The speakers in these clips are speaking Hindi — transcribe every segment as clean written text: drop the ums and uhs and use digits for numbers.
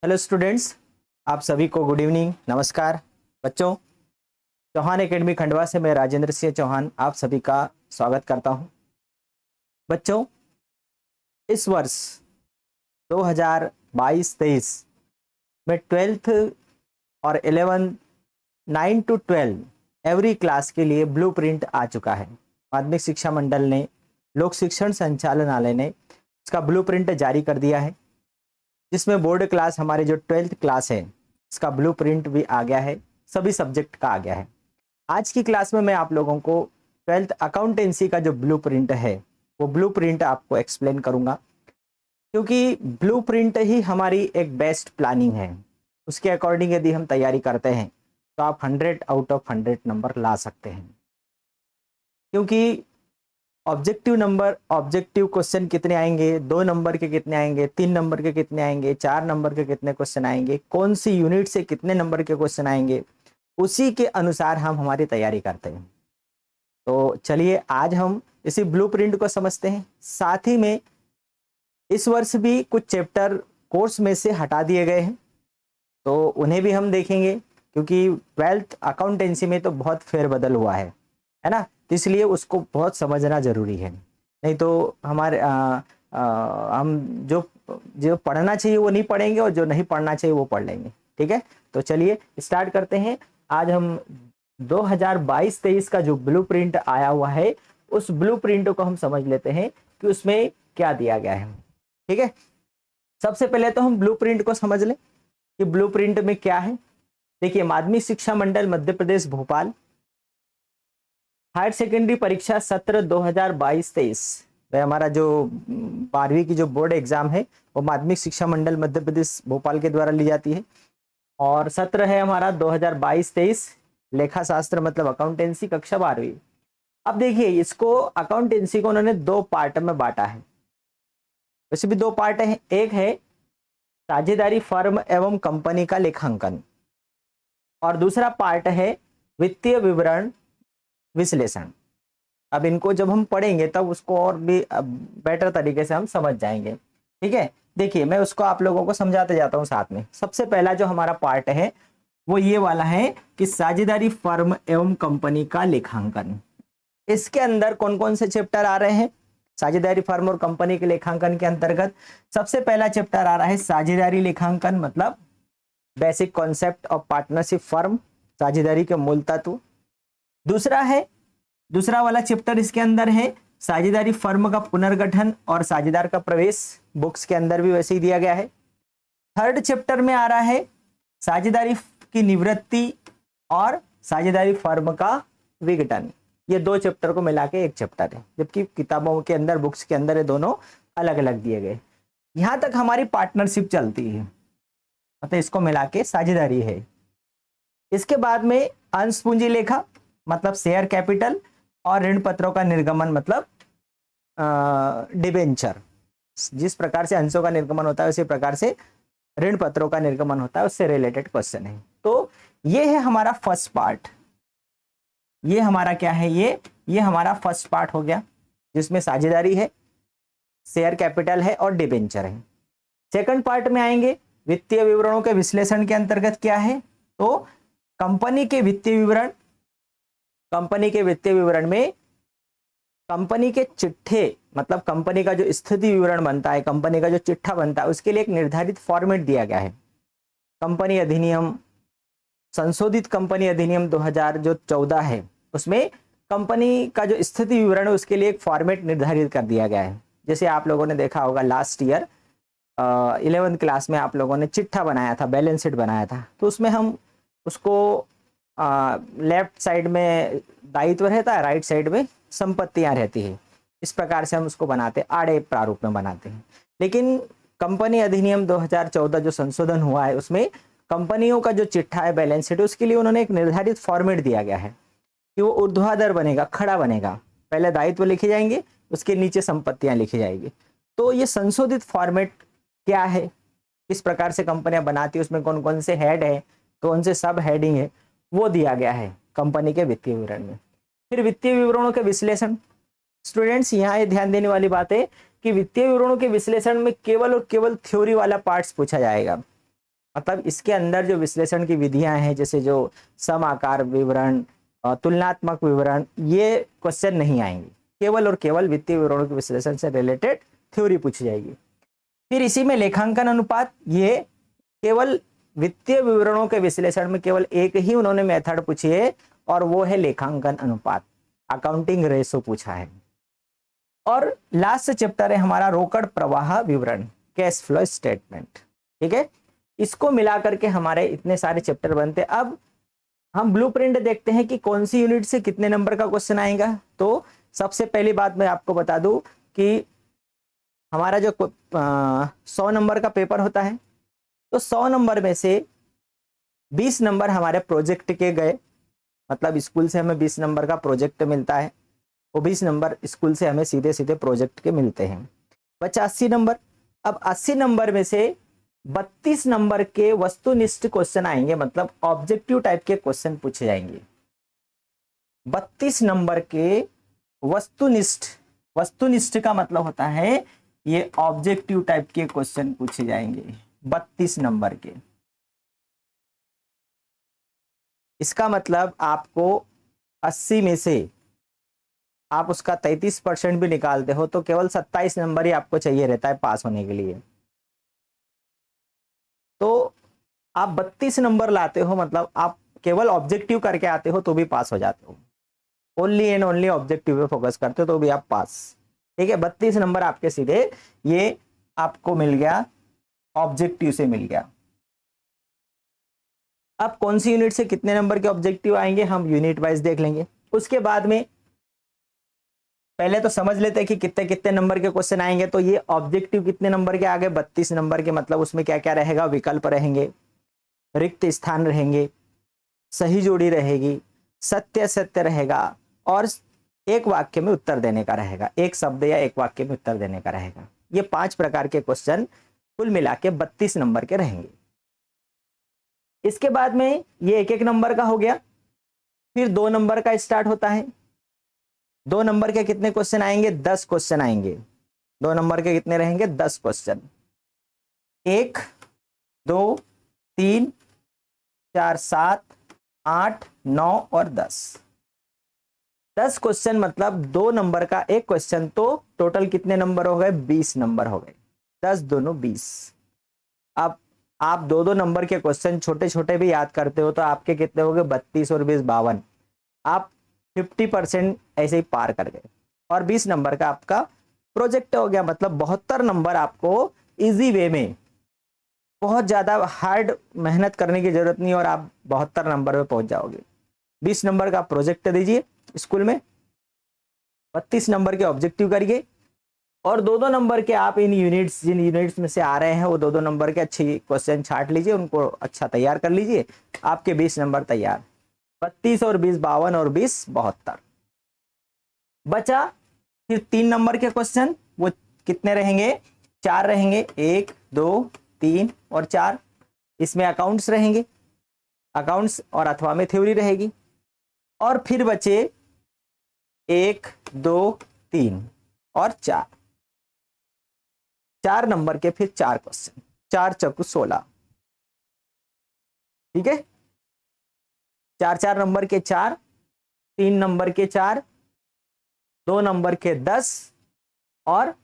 हेलो स्टूडेंट्स, आप सभी को गुड इवनिंग, नमस्कार। बच्चों, चौहान एकेडमी खंडवा से मैं राजेंद्र सिंह चौहान आप सभी का स्वागत करता हूं। बच्चों, इस वर्ष 2022-23 में 12th और 11 9 to 12 एवरी क्लास के लिए ब्लूप्रिंट आ चुका है। माध्यमिक शिक्षा मंडल ने, लोक शिक्षण संचालनालय ने इसका ब्लूप्रिंट जारी कर दिया है, जिसमें बोर्ड क्लास हमारे जो 12th क्लास है इसका ब्लूप्रिंट भी आ गया है, सभी सब्जेक्ट का आ गया है। आज की क्लास में मैं आप लोगों को 12th अकाउंटेंसी का जो ब्लूप्रिंट है वो ब्लूप्रिंट आपको एक्सप्लेन करूंगा, क्योंकि ब्लूप्रिंट ही हमारी एक बेस्ट प्लानिंग है। उसके अकॉर्डिंग यदि हम तैयारी करते हैं तो आप 100 आउट ऑफ 100 नंबर ला सकते हैं, क्योंकि ऑब्जेक्टिव क्वेश्चन कितने आएंगे, 2 नंबर के कितने आएंगे, 3 नंबर के कितने आएंगे, 4 नंबर के कितने क्वेश्चन आएंगे, कौन सी यूनिट से कितने नंबर के क्वेश्चन आएंगे, उसी के अनुसार हम हमारी तैयारी करते हैं। तो चलिए आज हम इसी ब्लूप्रिंट को समझते हैं। साथ ही में इस वर्ष भी कुछ चैप्टर कोर्स में से हटा दिए गए हैं, तो उन्हें भी हम देखेंगे, क्योंकि 12th अकाउंटेंसी में तो बहुत फेरबदल हुआ है ना, तो इसलिए उसको बहुत समझना जरूरी है। नहीं तो हमारे हम जो जो पढ़ना चाहिए वो नहीं पढ़ेंगे और जो नहीं पढ़ना चाहिए वो पढ़ लेंगे। ठीक है, तो चलिए स्टार्ट करते हैं। आज हम 2022-23 का जो ब्लूप्रिंट आया हुआ है उस ब्लूप्रिंट को हम समझ लेते हैं कि उसमें क्या दिया गया है। ठीक है, सबसे पहले तो हम ब्लूप्रिंट को समझ लें कि ब्लूप्रिंट में क्या है। देखिए, माध्यमिक शिक्षा मंडल मध्य प्रदेश भोपाल हायर सेकेंडरी परीक्षा सत्र 2022-23, वह हमारा जो 12वीं की जो बोर्ड एग्जाम है वो माध्यमिक शिक्षा मंडल मध्य प्रदेश भोपाल के द्वारा ली जाती है, और सत्र है हमारा 2022-23 लेखा शास्त्र मतलब अकाउंटेंसी कक्षा 12वीं। अब देखिए, इसको अकाउंटेंसी को उन्होंने 2 पार्ट में बांटा है। वैसे भी 2 पार्ट है, एक है साझेदारी फर्म एवं कंपनी का लेखांकन और दूसरा पार्ट है वित्तीय विवरण विश्लेषण। अब इनको जब हम पढ़ेंगे तब उसको और भी बेटर तरीके से हम समझ जाएंगे। ठीक है, देखिए मैं उसको आप लोगों को समझाते जाता हूं साथ में। सबसे पहला जो हमारा पार्ट है वो ये वाला है कि साझेदारी फर्म एवं कंपनी का लेखांकन। इसके अंदर कौन कौन से चैप्टर आ रहे हैं? साझेदारी फर्म और कंपनी के लेखांकन के अंतर्गत सबसे पहला चैप्टर आ रहा है साझेदारी लेखांकन, मतलब basic concept of partnership firm, साझेदारी के मूल तत्व। दूसरा वाला चैप्टर इसके अंदर है साझेदारी फर्म का पुनर्गठन और साझेदार का प्रवेश, बुक्स के अंदर भी वैसे ही दिया गया है। थर्ड चैप्टर में आ रहा है साझेदारी की निवृत्ति और साझेदारी फर्म का विघटन। ये 2 चैप्टर को मिला के एक चैप्टर है, जबकि किताबों के अंदर, बुक्स के अंदर ये दोनों अलग अलग दिए गए। यहां तक हमारी पार्टनरशिप चलती है, मतलब इसको मिला के साझेदारी है। इसके बाद में अंश पूंजी लेखा मतलब शेयर कैपिटल और ऋण पत्रों का निर्गमन मतलब डिबेंचर। जिस प्रकार से अंशों का निर्गमन होता है उसी प्रकार से ऋण पत्रों का निर्गमन होता है, उससे रिलेटेड क्वेश्चन है। तो ये है हमारा फर्स्ट पार्ट। ये हमारा क्या है? ये हमारा फर्स्ट पार्ट हो गया, जिसमें साझेदारी है, शेयर कैपिटल है और डिबेंचर है। सेकंड पार्ट में आएंगे वित्तीय विवरणों के विश्लेषण के अंतर्गत क्या है, तो कंपनी के वित्तीय विवरण। कंपनी के वित्तीय विवरण में कंपनी के चिट्ठे मतलब कंपनी का जो स्थिति विवरण बनता है, कंपनी का जो चिट्ठा बनता है, उसके लिए एक निर्धारित फॉर्मेट दिया गया है। कंपनी अधिनियम, संशोधित कंपनी अधिनियम 2014 है, उसमें कंपनी का जो स्थिति विवरण है उसके लिए एक फॉर्मेट निर्धारित कर दिया गया है। जैसे आप लोगों ने देखा होगा लास्ट ईयर 11th क्लास में आप लोगों ने चिट्ठा बनाया था, बैलेंस शीट बनाया था, तो उसमें हम उसको लेफ्ट साइड में दायित्व रहता है, राइट साइड में संपत्तियां रहती है। इस प्रकार से हम उसको बनाते, आड़े प्रारूप में बनाते हैं। लेकिन कंपनी अधिनियम 2014 जो संशोधन हुआ है उसमें कंपनियों का जो चिट्ठा है, बैलेंस शीट, उसके लिए उन्होंने एक निर्धारित फॉर्मेट दिया गया है कि वो ऊर्ध्वाधर बनेगा, खड़ा बनेगा। पहले दायित्व लिखे जाएंगे, उसके नीचे संपत्तियां लिखी जाएगी। तो ये संशोधित फॉर्मेट क्या है, किस प्रकार से कंपनियां बनाती है, उसमें कौन कौन से हेड है, कौन से सब हेडिंग है, वो दिया गया है कंपनी के वित्तीय विवरण में। फिर वित्तीय विवरणों के विश्लेषण। स्टूडेंट्स, यहाँ ये ध्यान देने वाली बात है कि वित्तीय विवरणों के विश्लेषण में केवल और केवल थ्योरी वाला पार्ट्स पूछा जाएगा। मतलब इसके अंदर जो विश्लेषण की विधियां हैं, जैसे जो सम आकार विवरण, तुलनात्मक विवरण, ये क्वेश्चन नहीं आएंगे। केवल और केवल वित्तीय विवरणों के विश्लेषण से रिलेटेड थ्योरी पूछी जाएगी। फिर इसी में लेखांकन अनुपात, ये केवल वित्तीय विवरणों के विश्लेषण में केवल एक ही उन्होंने मेथड पूछी है, और वो है लेखांकन अनुपात, अकाउंटिंग रेशो पूछा है। और लास्ट चैप्टर है हमारा रोकड़ प्रवाह विवरण, कैश फ्लो स्टेटमेंट। ठीक है, इसको मिलाकर के हमारे इतने सारे चैप्टर बनते हैं। अब हम ब्लूप्रिंट देखते हैं कि कौन सी यूनिट से कितने नंबर का क्वेश्चन आएगा। तो सबसे पहली बात मैं आपको बता दूं कि हमारा जो 100 नंबर का पेपर होता है, तो 100 नंबर में से 20 नंबर हमारे प्रोजेक्ट के गए, मतलब स्कूल से हमें 20 नंबर का प्रोजेक्ट मिलता है, वो 20 नंबर स्कूल से हमें सीधे सीधे प्रोजेक्ट के मिलते हैं। बचा 80 नंबर। अब 80 नंबर में से 32 नंबर के वस्तुनिष्ठ क्वेश्चन आएंगे, मतलब ऑब्जेक्टिव टाइप के क्वेश्चन पूछे जाएंगे। 32 नंबर के वस्तुनिष्ठ, वस्तुनिष्ठ का मतलब होता है ये ऑब्जेक्टिव टाइप के क्वेश्चन पूछे जाएंगे 32 नंबर के। इसका मतलब आपको 80 में से आप उसका 33% भी निकालते हो तो केवल 27 नंबर ही आपको चाहिए रहता है पास होने के लिए। तो आप 32 नंबर लाते हो, मतलब आप केवल ऑब्जेक्टिव करके आते हो तो भी पास हो जाते हो। ओनली एंड ओनली ऑब्जेक्टिव पे फोकस करते हो तो भी आप पास। ठीक है, 32 नंबर आपके सीधे ये आपको मिल गया, ऑब्जेक्टिव से मिल गया। अब कौन सी यूनिट से कितने नंबर के ऑब्जेक्टिव आएंगे हम यूनिट वाइज देख लेंगे। उसके बाद में पहले तो समझ लेते हैं कि कितने कितने नंबर के क्वेश्चन आएंगे। तो ये ऑब्जेक्टिव कितने नंबर के आ गए, 32 नंबर के, मतलब उसमें क्या क्या रहेगा, विकल्प रहेंगे, रिक्त स्थान रहेंगे, सही जोड़ी रहेगी, सत्य सत्य रहेगा, और एक वाक्य में उत्तर देने का रहेगा, एक शब्द या एक वाक्य में उत्तर देने का रहेगा। ये 5 प्रकार के क्वेश्चन कुल मिला के 32 नंबर के रहेंगे। इसके बाद में ये एक एक नंबर का हो गया। फिर 2 नंबर का स्टार्ट होता है। 2 नंबर के कितने क्वेश्चन आएंगे, 10 क्वेश्चन आएंगे। 2 नंबर के कितने रहेंगे, 10 क्वेश्चन। 1 2 3 4 7 8 9 और 10। 10 क्वेश्चन मतलब 2 नंबर का एक क्वेश्चन, तो टोटल कितने नंबर हो गए, 20 नंबर हो गए। 10 दूनो 20। अब आप 2-2 नंबर के क्वेश्चन छोटे छोटे भी याद करते हो तो आपके कितने हो गए, 32 और 20 52। आप 50% ऐसे ही पार कर गए। और 20 नंबर का आपका प्रोजेक्ट हो गया, मतलब 72 नंबर आपको इजी वे में, बहुत ज्यादा हार्ड मेहनत करने की जरूरत नहीं और आप 72 नंबर पे पहुंच जाओगे। 20 नंबर का प्रोजेक्ट दीजिए स्कूल में, 32 नंबर के ऑब्जेक्टिव करिए, और 2-2 नंबर के आप इन यूनिट्स, जिन यूनिट्स में से आ रहे हैं वो 2-2 नंबर के अच्छे क्वेश्चन छांट लीजिए, उनको अच्छा तैयार कर लीजिए। आपके 20 नंबर तैयार। 32 और 20 52 और 20 72। बचा फिर 3 नंबर के क्वेश्चन, वो कितने रहेंगे, 4 रहेंगे। 1 2 3 और 4। इसमें अकाउंट्स रहेंगे, अकाउंट्स और अथवा में थ्योरी रहेगी। और फिर बचे 1 2 3 और 4। 4 नंबर के फिर 4 क्वेश्चन, 4 चौकू 16। ठीक है, 4-4 नंबर के 4, 3 नंबर के 4, 2 नंबर के 10 और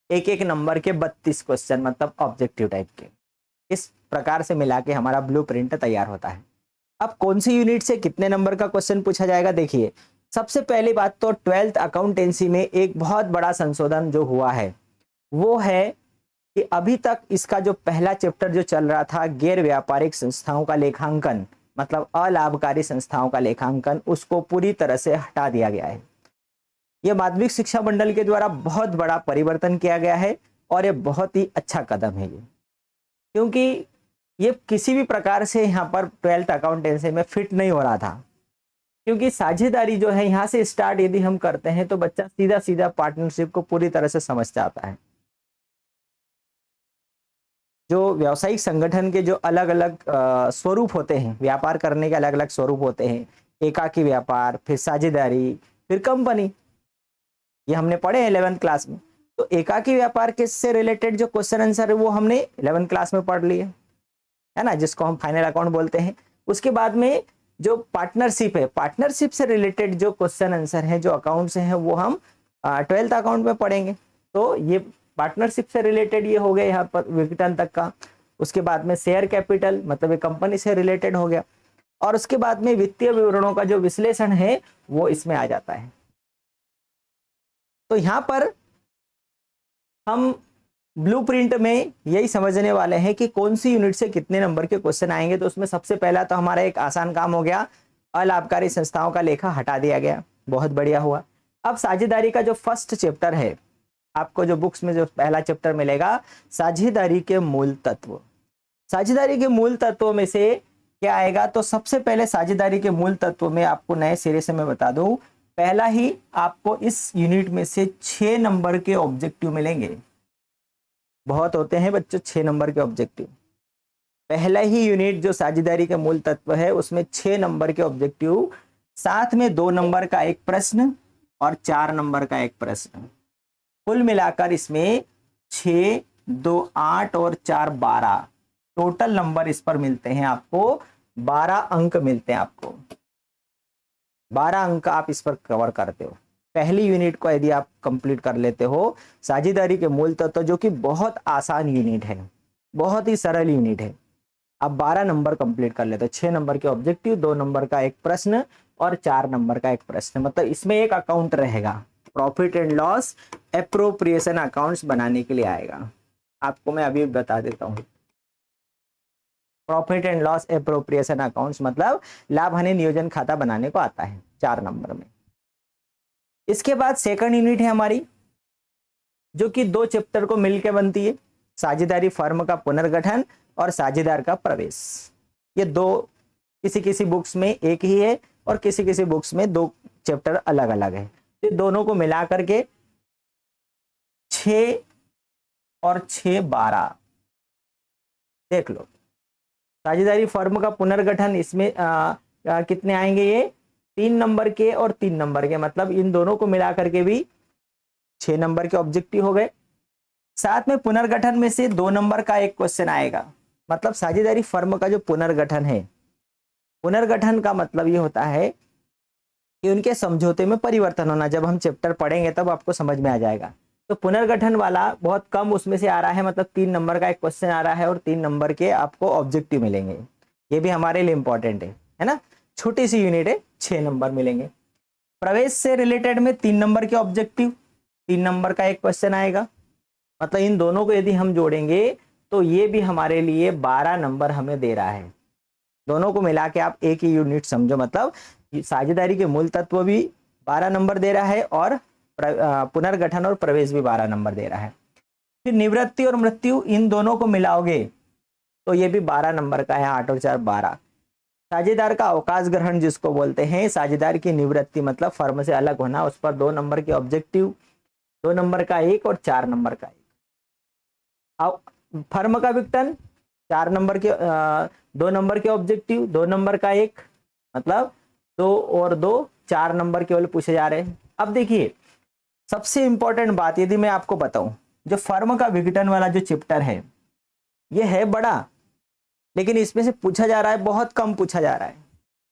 एक एक नंबर के 32 क्वेश्चन, मतलब ऑब्जेक्टिव टाइप के। इस प्रकार से मिला के हमारा ब्लूप्रिंट तैयार होता है। अब कौन सी यूनिट से कितने नंबर का क्वेश्चन पूछा जाएगा, देखिए सबसे पहली बात तो 12th अकाउंटेंसी में एक बहुत बड़ा संशोधन जो हुआ है वो है कि अभी तक इसका जो पहला चैप्टर जो चल रहा था, गैर व्यापारिक संस्थाओं का लेखांकन, मतलब अलाभकारी संस्थाओं का लेखांकन, उसको पूरी तरह से हटा दिया गया है। यह माध्यमिक शिक्षा मंडल के द्वारा बहुत बड़ा परिवर्तन किया गया है और ये बहुत ही अच्छा कदम है ये, क्योंकि ये किसी भी प्रकार से यहाँ पर 12th अकाउंटेंसी में फिट नहीं हो रहा था। क्योंकि साझेदारी जो है यहाँ से स्टार्ट यदि हम करते हैं तो बच्चा सीधा सीधा पार्टनरशिप को पूरी तरह से समझ जाता है। जो व्यावसायिक संगठन के जो अलग अलग स्वरूप होते हैं, व्यापार करने के अलग अलग स्वरूप होते हैं, एकाकी व्यापार, फिर साझेदारी, फिर कंपनी, ये हमने पढ़े 11th क्लास में। तो एकाकी व्यापार के से रिलेटेड जो क्वेश्चन आंसर है वो हमने 11th क्लास में पढ़ लिए। है ना, जिसको हम फाइनल अकाउंट बोलते हैं। उसके बाद में जो पार्टनरशिप है, पार्टनरशिप से रिलेटेड जो क्वेश्चन आंसर है, जो अकाउंट्स हैं, वो हम 12th अकाउंट में पढ़ेंगे। तो ये पार्टनरशिप से रिलेटेड ये हो गया यहाँ पर विघटन तक का। उसके बाद में शेयर कैपिटल, मतलब ये कंपनी से रिलेटेड हो गया। और उसके बाद में वित्तीय विवरणों का जो विश्लेषण है वो इसमें आ जाता है। तो यहाँ पर हम ब्लूप्रिंट में यही समझने वाले हैं कि कौन सी यूनिट से कितने नंबर के क्वेश्चन आएंगे। तो उसमें सबसे पहला तो हमारा एक आसान काम हो गया, अलाभकारी संस्थाओं का लेखा हटा दिया गया, बहुत बढ़िया हुआ। अब साझेदारी का जो फर्स्ट चैप्टर है, आपको जो बुक्स में जो पहला चैप्टर मिलेगा, साझेदारी के मूल तत्व। साझेदारी के मूल तत्वों में से क्या आएगा, तो सबसे पहले साझेदारी के मूल तत्व में आपको नए सिरे से मैं बता दूं, पहला ही आपको इस यूनिट में से 6 नंबर के ऑब्जेक्टिव मिलेंगे। बहुत होते हैं बच्चों 6 नंबर के ऑब्जेक्टिव। पहला ही यूनिट जो साझेदारी के मूल तत्व है उसमें 6 नंबर के ऑब्जेक्टिव, साथ में 2 नंबर का एक प्रश्न और 4 नंबर का एक प्रश्न। कुल मिलाकर इसमें 6, 2 8 और 4 12 टोटल नंबर इस पर मिलते हैं आपको, 12 अंक मिलते हैं आपको। 12 अंक आप इस पर कवर करते हो। पहली यूनिट को यदि आप कंप्लीट कर लेते हो, साझेदारी के मूल तत्व, जो कि बहुत आसान यूनिट है, बहुत ही सरल यूनिट है, आप 12 नंबर कंप्लीट कर लेते हो। 6 नंबर के ऑब्जेक्टिव, 2 नंबर का एक प्रश्न और 4 नंबर का एक प्रश्न। मतलब इसमें एक अकाउंट रहेगा, profit and loss appropriation accounts बनाने के लिए आएगा। आपको मैं अभी बता देता हूँ। Profit and loss appropriation accounts मतलब लाभ हानि नियोजन खाता बनाने को आता है 4 नंबर में। इसके बाद सेकंड यूनिट है हमारी, जो कि 2 चैप्टर को मिलकर बनती है, साझेदारी फर्म का पुनर्गठन और साझेदार का प्रवेश। ये 2 किसी किसी बुक्स में एक ही है और किसी किसी बुक्स में 2 चैप्टर अलग अलग है। ये दोनों को मिला करके 6 और 6 12 देख लो। साझेदारी फर्म का पुनर्गठन, इसमें कितने आएंगे, ये 3 नंबर के और 3 नंबर के, मतलब इन दोनों को मिला करके भी 6 नंबर के ऑब्जेक्टिव हो गए। साथ में पुनर्गठन में से 2 नंबर का एक क्वेश्चन आएगा। मतलब साझेदारी फर्म का जो पुनर्गठन है, पुनर्गठन का मतलब ये होता है कि उनके समझौते में परिवर्तन होना। जब हम चैप्टर पढ़ेंगे तब आपको समझ में आ जाएगा। तो पुनर्गठन वाला बहुत कम उसमें से आ रहा है, मतलब 3 नंबर का एक क्वेश्चन आ रहा है और 3 नंबर के आपको ऑब्जेक्टिव मिलेंगे। ये भी हमारे लिए इंपॉर्टेंट है ना, छोटी सी यूनिट है, 6 नंबर मिलेंगे। प्रवेश से रिलेटेड में 3 नंबर के ऑब्जेक्टिव, 3 नंबर का एक क्वेश्चन आएगा। मतलब इन दोनों को यदि हम जोड़ेंगे तो ये भी हमारे लिए 12 नंबर हमें दे रहा है। दोनों को मिला के आप एक ही यूनिट समझो, मतलब साझेदारी के मूल तत्व भी 12 नंबर दे रहा है और पुनर्गठन और प्रवेश भी 12 नंबर दे रहा है। फिर निवृत्ति और मृत्यु, इन दोनों को मिलाओगे तो ये भी 12 नंबर का है, 8 और 4 12। साझेदार का अवकाश ग्रहण जिसको बोलते हैं, साझेदार की निवृत्ति मतलब फर्म से अलग होना, उस पर 2 नंबर के ऑब्जेक्टिव, 2 नंबर का एक और 4 नंबर का एक। फर्म का विघटन 4 नंबर के 2 नंबर के ऑब्जेक्टिव, 2 नंबर का एक, मतलब 2 और 2 4 नंबर केवल पूछे जा रहे हैं। अब देखिए सबसे इंपॉर्टेंट बात यदि मैं आपको बताऊं, जो फर्म का विघटन वाला जो चैप्टर है ये है बड़ा, लेकिन इसमें से पूछा जा रहा है बहुत कम पूछा जा रहा है।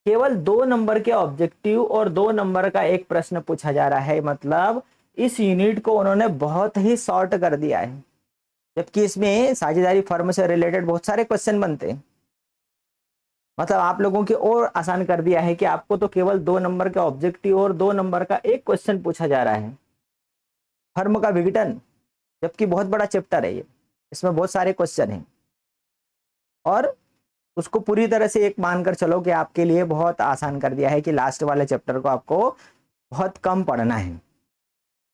केवल 2 नंबर के ऑब्जेक्टिव और 2 नंबर का एक प्रश्न पूछा जा रहा है। मतलब इस यूनिट को उन्होंने बहुत ही शॉर्ट कर दिया है, जबकि इसमें साझेदारी फर्म से रिलेटेड बहुत सारे क्वेश्चन बनते हैं। मतलब आप लोगों की और आसान कर दिया है कि आपको तो केवल 2 नंबर का ऑब्जेक्टिव और 2 नंबर का एक क्वेश्चन पूछा जा रहा है, फर्म का विघटन, जबकि बहुत बड़ा चैप्टर है ये, इसमें बहुत सारे क्वेश्चन हैं। और उसको पूरी तरह से एक मानकर चलो कि आपके लिए बहुत आसान कर दिया है कि लास्ट वाले चैप्टर को आपको बहुत कम पढ़ना है,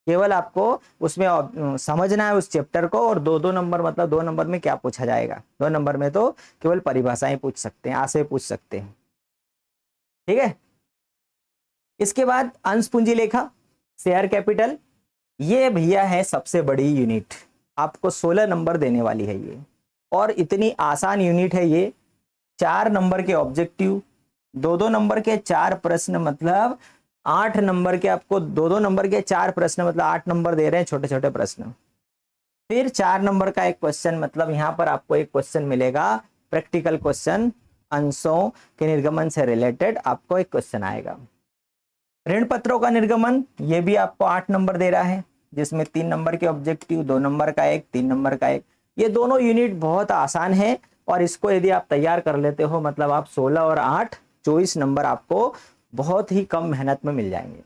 केवल आपको उसमें समझना है उस चैप्टर को। और 2 नंबर, मतलब 2 नंबर में क्या पूछा जाएगा, 2 नंबर में तो केवल परिभाषाएं पूछ सकते हैं, आशय पूछ सकते हैं। ठीक है। इसके बाद अंश पूंजी लेखा, शेयर कैपिटल, ये भैया है सबसे बड़ी यूनिट, आपको 16 नंबर देने वाली है ये, और इतनी आसान यूनिट है ये। 4 नंबर के ऑब्जेक्टिव, 2 नंबर के 4 प्रश्न, मतलब 8 नंबर के आपको 2 नंबर के 4 प्रश्न, मतलब 8 नंबर दे रहे हैं, छोटे छोटे प्रश्न। फिर 4 नंबर का एक क्वेश्चन, मतलब यहां पर आपको एक क्वेश्चन मिलेगा प्रैक्टिकल क्वेश्चन, अंशों के निर्गमन से रिलेटेड आपको एक क्वेश्चन आएगा। ऋण पत्रों का निर्गमन, ये भी आपको 8 नंबर दे रहा है, जिसमें 3 नंबर के ऑब्जेक्टिव, 2 नंबर का एक, 3 नंबर का एक। ये दोनों यूनिट बहुत आसान है और इसको यदि आप तैयार कर लेते हो मतलब आप 16 और 8 24 नंबर आपको बहुत ही कम मेहनत में मिल जाएंगे।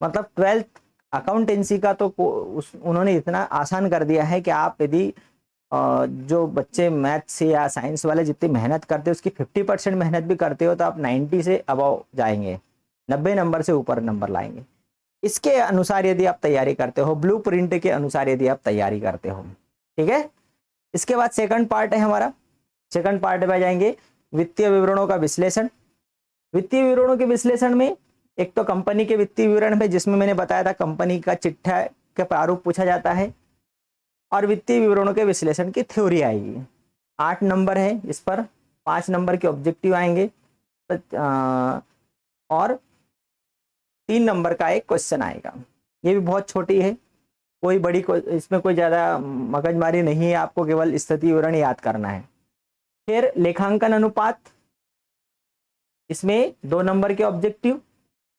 मतलब 12th अकाउंटेंसी का तो उन्होंने इतना आसान कर दिया है कि आप यदि जो बच्चे मैथ से या साइंस वाले जितनी मेहनत करते हो उसकी 50% मेहनत भी करते हो तो आप 90 से अबव जाएंगे, 90 नंबर से ऊपर नंबर लाएंगे। इसके अनुसार यदि आप तैयारी करते हो, ब्लूप्रिंट के अनुसार यदि आप तैयारी करते हो, ठीक है। इसके बाद सेकंड पार्ट है हमारा। सेकंड पार्ट में जाएंगे वित्तीय विवरणों का विश्लेषण। वित्तीय विवरणों के विश्लेषण में एक तो कंपनी के वित्तीय विवरण में, जिसमें मैंने बताया था कंपनी का चिट्ठा का प्रारूप पूछा जाता है, और वित्तीय विवरणों के विश्लेषण की थ्योरी आएगी। 8 नंबर है इस पर, 5 नंबर के ऑब्जेक्टिव आएंगे और 3 नंबर का एक क्वेश्चन आएगा। ये भी बहुत छोटी है, कोई बड़ी इसमें कोई ज्यादा मगजमारी नहीं है, आपको केवल स्थिति विवरण याद करना है। फिर लेखांकन अनुपात, इसमें 2 नंबर के ऑब्जेक्टिव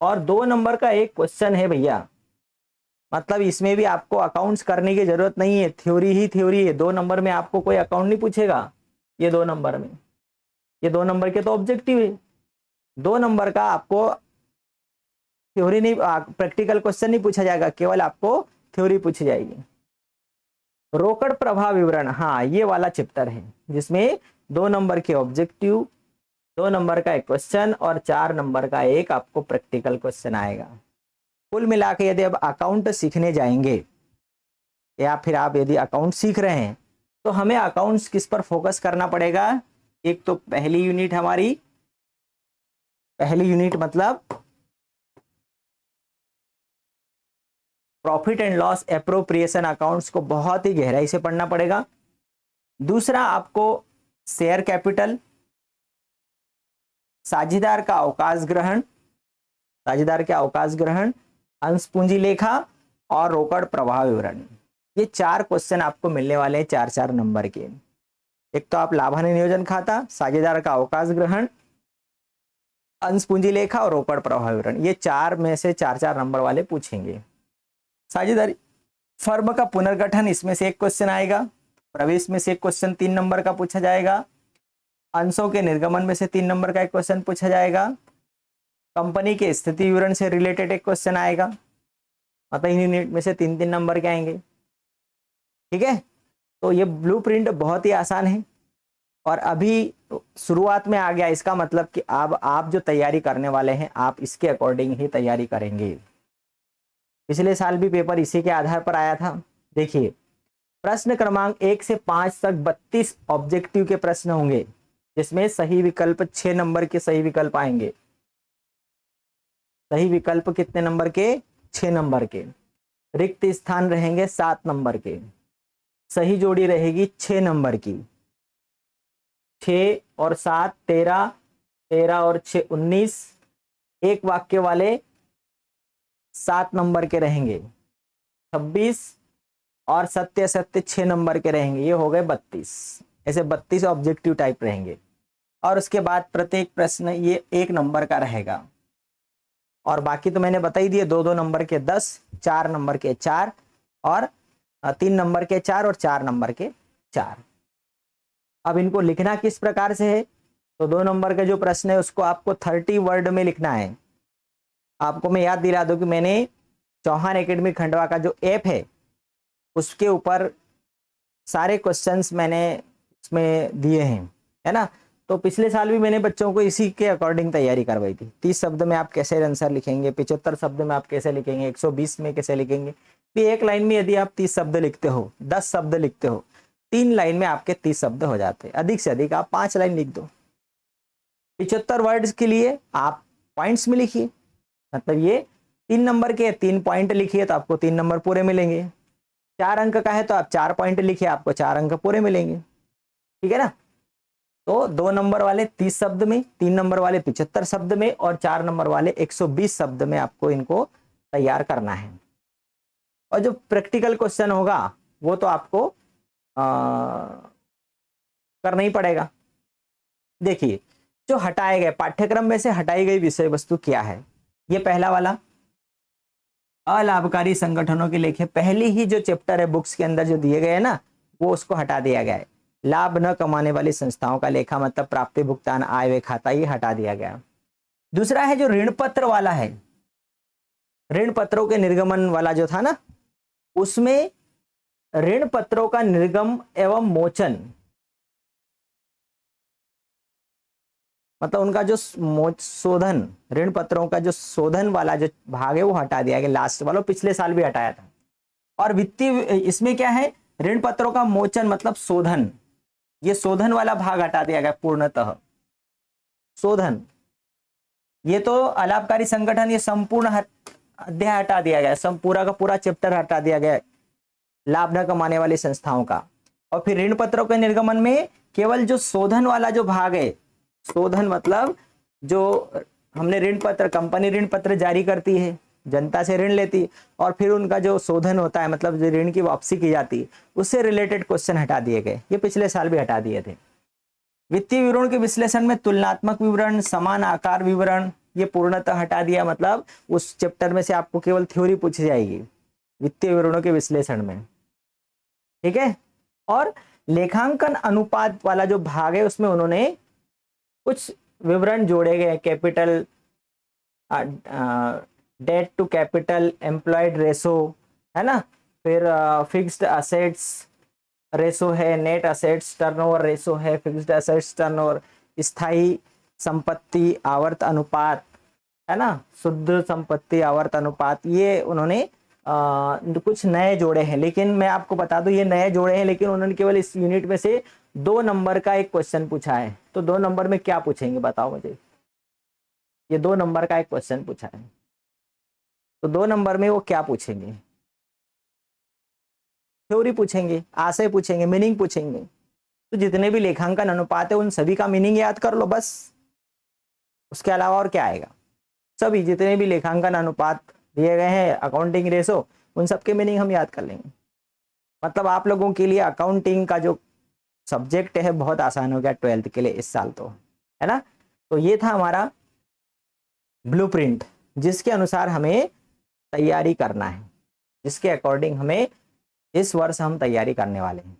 और 2 नंबर का एक क्वेश्चन है भैया। मतलब इसमें भी आपको अकाउंट्स करने की जरूरत नहीं है, थ्योरी ही थ्योरी है। 2 नंबर में आपको कोई अकाउंट नहीं पूछेगा, ये 2 नंबर में, ये 2 नंबर के तो ऑब्जेक्टिव है। 2 नंबर का आपको थ्योरी नहीं, प्रैक्टिकल क्वेश्चन नहीं पूछा जाएगा, केवल आपको थ्योरी पूछी जाएगी। रोकड़ प्रवाह विवरण, हाँ ये वाला चैप्टर है जिसमें 2 नंबर के ऑब्जेक्टिव, 2 नंबर का एक क्वेश्चन और 4 नंबर का एक आपको प्रैक्टिकल क्वेश्चन आएगा। कुल मिला के यदि अब अकाउंट सीखने जाएंगे या फिर आप यदि अकाउंट सीख रहे हैं तो हमें अकाउंट्स किस पर फोकस करना पड़ेगा। एक तो पहली यूनिट हमारी, पहली यूनिट मतलब profit and loss appropriation accounts को बहुत ही गहराई से पढ़ना पड़ेगा। दूसरा आपको शेयर कैपिटल, साझेदार का अवकाश ग्रहण, साझेदार के अवकाश ग्रहण, अंश पूंजी लेखा और रोकड़ प्रवाह विवरण। ये 4 क्वेश्चन आपको मिलने वाले हैं 4-4 नंबर के। एक तो आप लाभांश नियोजन खाता, साझेदार का अवकाश ग्रहण, अंश पूंजी लेखा और रोकड़ प्रवाह विवरण, ये 4 में से 4-4 नंबर वाले पूछेंगे। साझेदारी फर्म का पुनर्गठन, इसमें से एक क्वेश्चन आएगा। प्रवेश में से एक क्वेश्चन 3 नंबर का पूछा जाएगा। अंशों के निर्गमन में से 3 नंबर का एक क्वेश्चन पूछा जाएगा। कंपनी के स्थिति विवरण से रिलेटेड एक क्वेश्चन आएगा। मतलब इन यूनिट में से 3-3 नंबर के आएंगे, ठीक है। तो ये ब्लूप्रिंट बहुत ही आसान है और अभी शुरुआत में आ गया, इसका मतलब कि अब आप जो तैयारी करने वाले हैं आप इसके अकॉर्डिंग ही तैयारी करेंगे। पिछले साल भी पेपर इसी के आधार पर आया था। देखिए प्रश्न क्रमांक 1 से 5 तक 32 ऑब्जेक्टिव के प्रश्न होंगे, जिसमें सही विकल्प 6 नंबर के सही विकल्प आएंगे। सही विकल्प कितने नंबर के? 6 नंबर के। रिक्त स्थान रहेंगे 7 नंबर के। सही जोड़ी रहेगी 6 नंबर की। 6 और 7 13, 13 और 6 19। एक वाक्य वाले 7 नंबर के रहेंगे। 26 और सत्य सत्य 6 नंबर के रहेंगे। ये हो गए 32। ऐसे 32 ऑब्जेक्टिव टाइप रहेंगे और उसके बाद प्रत्येक प्रश्न ये 1 नंबर का रहेगा और बाकी तो मैंने बता ही दिए। 2-2 नंबर के 10, 4 नंबर के 4 और 3 नंबर के 4 और 4 नंबर के 4। अब इनको लिखना किस प्रकार से है? तो 2 नंबर का जो प्रश्न है उसको आपको 30 वर्ड में लिखना है। आपको मैं याद दिला दूं कि मैंने चौहान एकेडमी खंडवा का जो ऐप है उसके ऊपर सारे क्वेश्चंस मैंने उसमें दिए हैं, है ना। तो पिछले साल भी मैंने बच्चों को इसी के अकॉर्डिंग तैयारी करवाई थी। 30 शब्द में आप कैसे आंसर लिखेंगे, 75 शब्द में आप कैसे लिखेंगे, 120 में कैसे लिखेंगे। तो एक लाइन में यदि आप 30 शब्द लिखते हो, 10 शब्द लिखते हो, 3 लाइन में आपके 30 शब्द हो जाते हैं। अधिक से अधिक आप 5 लाइन लिख दो। 75 वर्ड्स के लिए आप पॉइंट्स में लिखिए, मतलब ये 3 नंबर के 3 पॉइंट लिखिए तो आपको 3 नंबर पूरे मिलेंगे। 4 अंक का है तो आप 4 पॉइंट लिखिए, आपको 4 अंक पूरे मिलेंगे, ठीक है ना। तो 2 नंबर वाले 30 शब्द में, 3 नंबर वाले 75 शब्द में और 4 नंबर वाले 120 शब्द में आपको इनको तैयार करना है। और जो प्रैक्टिकल क्वेश्चन होगा वो तो आपको करना ही पड़ेगा। देखिए, जो हटाए गए पाठ्यक्रम में से हटाई गई विषय वस्तु क्या है, ये पहला वाला अलाभकारी संगठनों के लेखे, पहली ही जो चैप्टर है बुक्स के अंदर जो दिए गए हैं ना, वो उसको हटा दिया गया है। लाभ न कमाने वाली संस्थाओं का लेखा मतलब प्राप्ति भुगतान आय व्यय खाता, ये हटा दिया गया। दूसरा है जो ऋण पत्र वाला है, ऋण पत्रों के निर्गमन वाला जो था ना, उसमें ऋण पत्रों का निर्गम एवं मोचन, मतलब उनका जो शोधन, ऋण पत्रों का जो शोधन वाला जो भाग है वो हटा दिया गया, लास्ट वाला पिछले साल भी हटाया था। और वित्तीय इसमें क्या है, ऋण पत्रों का मोचन मतलब शोधन, ये शोधन वाला भाग हटा दिया गया पूर्णतः। शोधन, ये तो अलाभकारी संगठन, ये संपूर्ण अध्याय हटा दिया गया, पूरा का पूरा चैप्टर हटा दिया गया लाभ न कमाने वाली संस्थाओं का। और फिर ऋण पत्रों के निर्गमन में केवल जो शोधन वाला जो भाग है, शोधन मतलब जो हमने ऋण पत्र, कंपनी ऋण पत्र जारी करती है, जनता से ऋण लेती, और फिर उनका जो शोधन होता है मतलब जो ऋण की वापसी की जाती, उससे रिलेटेड क्वेश्चन हटा दिए गए, ये पिछले साल भी हटा दिए थे। वित्तीय विवरण के विश्लेषण में तुलनात्मक विवरण, समान आकार विवरण, ये पूर्णतः हटा दिया, मतलब उस चैप्टर में से आपको केवल थ्योरी पूछी जाएगी वित्तीय विवरणों के विश्लेषण में, ठीक है। और लेखांकन अनुपात वाला जो भाग है उसमें उन्होंने कुछ विवरण जोड़े गए, capital, debt to capital, employed ratio, है ना, फिर फिक्स्ड असेट्स रेशो है, नेट असेट्स टर्नओवर रेशो है, फिक्स्ड असेट्स टर्नओवर, स्थायी संपत्ति आवर्त अनुपात, है ना, शुद्ध संपत्ति आवर्त अनुपात, ये उन्होंने कुछ नए जोड़े हैं। लेकिन मैं आपको बता दूं ये नए जोड़े हैं, लेकिन उन्होंने केवल इस यूनिट में से 2 नंबर का एक क्वेश्चन पूछा है। तो 2 नंबर में क्या पूछेंगे बताओ मुझे, ये 2 नंबर का एक क्वेश्चन पूछा है, तो 2 नंबर में वो क्या पूछेंगे, थ्योरी पूछेंगे, आशय पूछेंगे, मीनिंग पूछेंगे। तो जितने भी लेखांकन अनुपात है उन सभी का मीनिंग याद कर लो बस, उसके अलावा और क्या आएगा। सभी जितने भी लेखांकन अनुपात दिए गए हैं, अकाउंटिंग रेशो, उन सबके मीनिंग हम याद कर लेंगे। मतलब आप लोगों के लिए अकाउंटिंग का जो सब्जेक्ट है बहुत आसान हो गया 12th के लिए इस साल, तो है ना। तो ये था हमारा ब्लूप्रिंट, जिसके अनुसार हमें तैयारी करना है, जिसके अकॉर्डिंग हमें इस वर्ष हम तैयारी करने वाले हैं।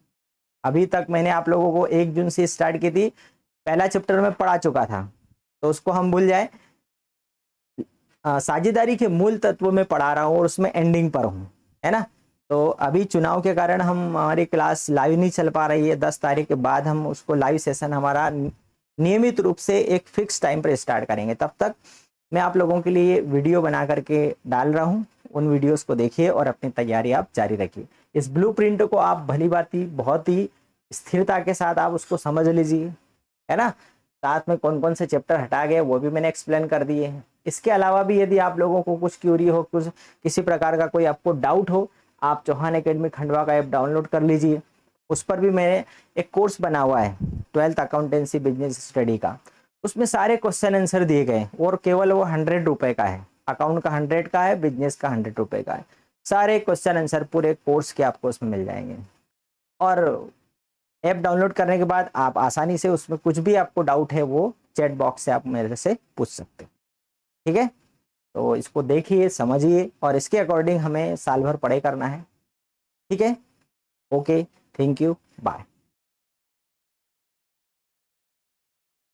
अभी तक मैंने आप लोगों को 1 जून से स्टार्ट की थी, पहला चैप्टर में पढ़ा चुका था, तो उसको हम भूल जाए। साझेदारी के मूल तत्वों में पढ़ा रहा हूँ और उसमें एंडिंग पर हूँ, है ना। तो अभी चुनाव के कारण हमारी क्लास लाइव नहीं चल पा रही है, 10 तारीख के बाद हम उसको लाइव सेशन हमारा नियमित रूप से एक फिक्स टाइम पर स्टार्ट करेंगे। तब तक मैं आप लोगों के लिए वीडियो बना करके डाल रहा हूँ, उन वीडियोस को देखिए और अपनी तैयारी आप जारी रखिए। इस ब्लूप्रिंट को आप भली भांति बहुत ही स्थिरता के साथ आप उसको समझ लीजिए, है ना। साथ में कौन कौन से चैप्टर हटा गए वो भी मैंने एक्सप्लेन कर दिए हैं। इसके अलावा भी यदि आप लोगों को कुछ क्यूरी हो, कुछ किसी प्रकार का कोई आपको डाउट हो, आप चौहान एकेडमी खंडवा का ऐप डाउनलोड कर लीजिए। उस पर भी मैंने एक कोर्स बना हुआ है 12th अकाउंटेंसी बिजनेस स्टडी का, उसमें सारे क्वेश्चन आंसर दिए गए और केवल वो 100 रुपए का है। अकाउंट का 100 का है, बिजनेस का 100 रुपए का है। सारे क्वेश्चन आंसर पूरे कोर्स के आपको उसमें मिल जाएंगे। और ऐप डाउनलोड करने के बाद आप आसानी से उसमें कुछ भी आपको डाउट है वो चैट बॉक्स से आप मेरे से पूछ सकते हैं, ठीक है। तो इसको देखिए, समझिए और इसके अकॉर्डिंग हमें साल भर पढ़ाई करना है, ठीक है। Okay, thank you, bye.